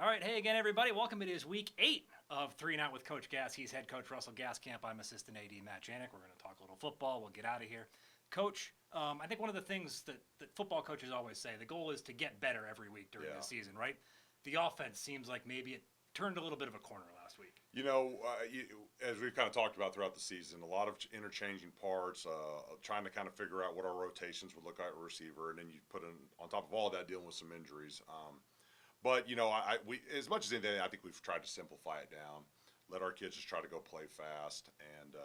All right, hey again, everybody. Welcome. It is week 8 of 3 and Out with Coach Gas. He's head coach Russell Gaskamp. I'm assistant AD Matt Janik. We're going to talk a little football. We'll get out of here. Coach, I think one of the things that football coaches always say, the goal is to get better every week during the season, right? The offense seems like maybe it turned a little bit of a corner last week. As we've kind of talked about throughout the season, a lot of interchanging parts, trying to kind of figure out what our rotations would look like at receiver, and then you put in, on top of all of that, dealing with some injuries. But we as much as anything, I think we've tried to simplify it down, let our kids just try to go play fast, and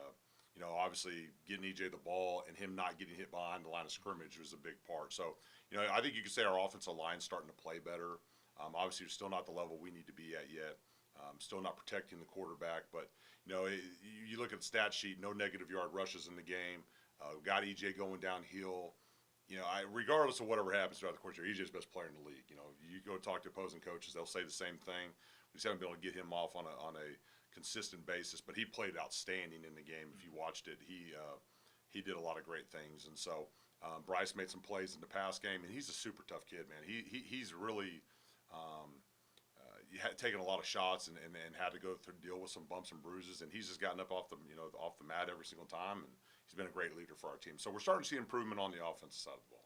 obviously getting EJ the ball and him not getting hit behind the line of scrimmage was a big part. So, I think you could say our offensive line's starting to play better. Obviously, we're still not the level we need to be at yet. Still not protecting the quarterback, but you look at the stat sheet, no negative yard rushes in the game. Got EJ going downhill. Regardless of whatever happens throughout the course of the year, EJ's the best player in the league. You go talk to opposing coaches, they'll say the same thing. We just haven't been able to get him off on a consistent basis, but he played outstanding in the game. If you watched it, he did a lot of great things, and so Bryce made some plays in the pass game, and he's a super tough kid, man. He's really taken a lot of shots and had to go through deal with some bumps and bruises, and he's just gotten up off the mat every single time, and he's been a great leader for our team. So we're starting to see improvement on the offensive side of the ball.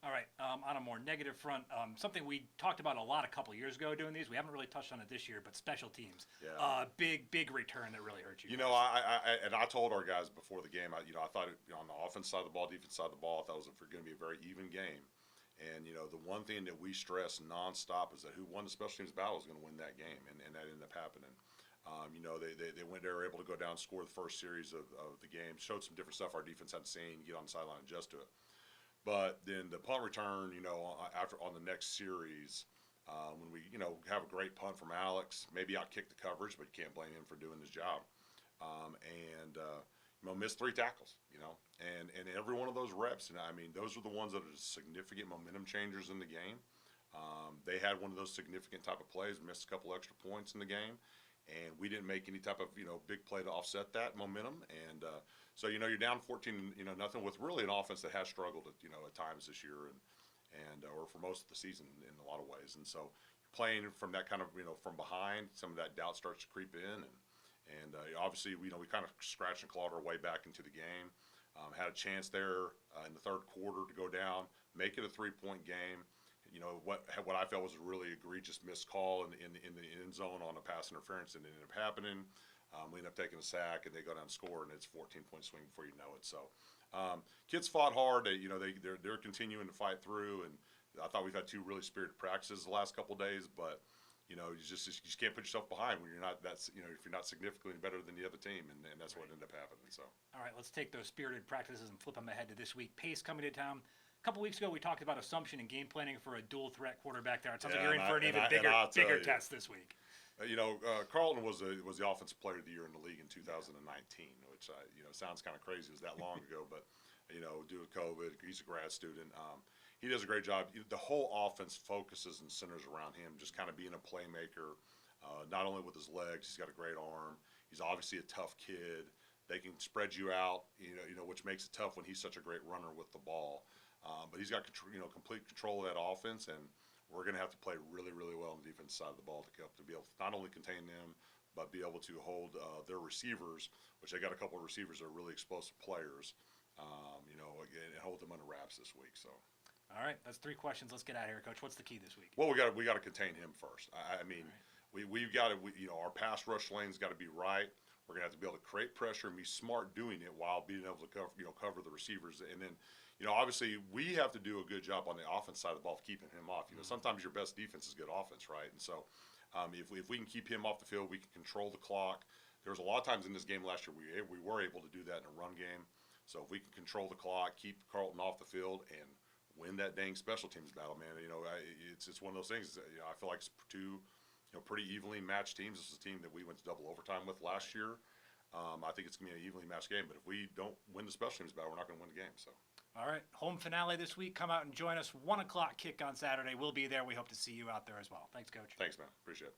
All right, on a more negative front, something we talked about a lot a couple years ago doing these. We haven't really touched on it this year, but special teams. Yeah. Big return that really hurt you. I told our guys before the game, I thought on the offense side of the ball, defense side of the ball, I thought it was going to be a very even game. And, the one thing that we stress nonstop is that who won the special teams battle is going to win that game, and that ended up happening. They were able to go down and score the first series of the game, showed some different stuff our defense hadn't seen, get on the sideline and adjust to it. But then the punt return, after on the next series, when we, have a great punt from Alex, maybe outkick the coverage, but you can't blame him for doing his job. Missed 3 tackles, and every one of those reps, those are the ones that are significant momentum changers in the game. They had one of those significant type of plays, missed a couple extra points in the game, and we didn't make any type of, big play to offset that momentum. And so, you're down 14, nothing with really an offense that has struggled at times this year and or for most of the season in a lot of ways. And so playing from that kind of, from behind, some of that doubt starts to creep in. And obviously, we kind of scratched and clawed our way back into the game. Had a chance there in the third quarter to go down, make it a 3-point game. What I felt was a really egregious missed call in the end zone on a pass interference, and it ended up happening. We ended up taking a sack, and they go down and score, and it's a 14-point swing before you know it. So kids fought hard. They're continuing to fight through, and I thought we've had 2 really spirited practices the last couple of days, but you just can't put yourself behind when you're not if you're not significantly better than the other team, and that's what ended up happening. So all right, let's take those spirited practices and flip them ahead to this week. Pace coming to town. A couple weeks ago, we talked about assumption and game planning for a dual threat quarterback there. It sounds like you're in for an even bigger test this week. Carlton was the offensive player of the year in the league in 2019, which sounds kind of crazy. It was that long ago, but due to COVID, he's a grad student. He does a great job. The whole offense focuses and centers around him, just kind of being a playmaker, not only with his legs. He's got a great arm. He's obviously a tough kid. They can spread you out, which makes it tough when he's such a great runner with the ball. But he's got complete control of that offense, and we're going to have to play really, really well on the defense side of the ball to be able to not only contain them, but be able to hold their receivers, which they got a couple of receivers that are really explosive players, and hold them under wraps this week. So. All right, that's 3 questions. Let's get out of here, Coach. What's the key this week? Well, we got to contain him first. We've got to, our pass rush lane's got to be right. We're gonna have to be able to create pressure and be smart doing it while being able to cover the receivers. And then, obviously we have to do a good job on the offense side of the ball of keeping him off. Sometimes your best defense is good offense, right? And so, if we can keep him off the field, we can control the clock. There was a lot of times in this game last year we were able to do that in a run game. So if we can control the clock, keep Carlton off the field, and win that dang special teams battle, man. It's one of those things. I feel like it's 2, pretty evenly matched teams. This is a team that we went to double overtime with last year. I think it's gonna be an evenly matched game. But if we don't win the special teams battle, we're not gonna win the game. So. All right, home finale this week. Come out and join us. 1:00 kick on Saturday. We'll be there. We hope to see you out there as well. Thanks, Coach. Thanks, man. Appreciate it.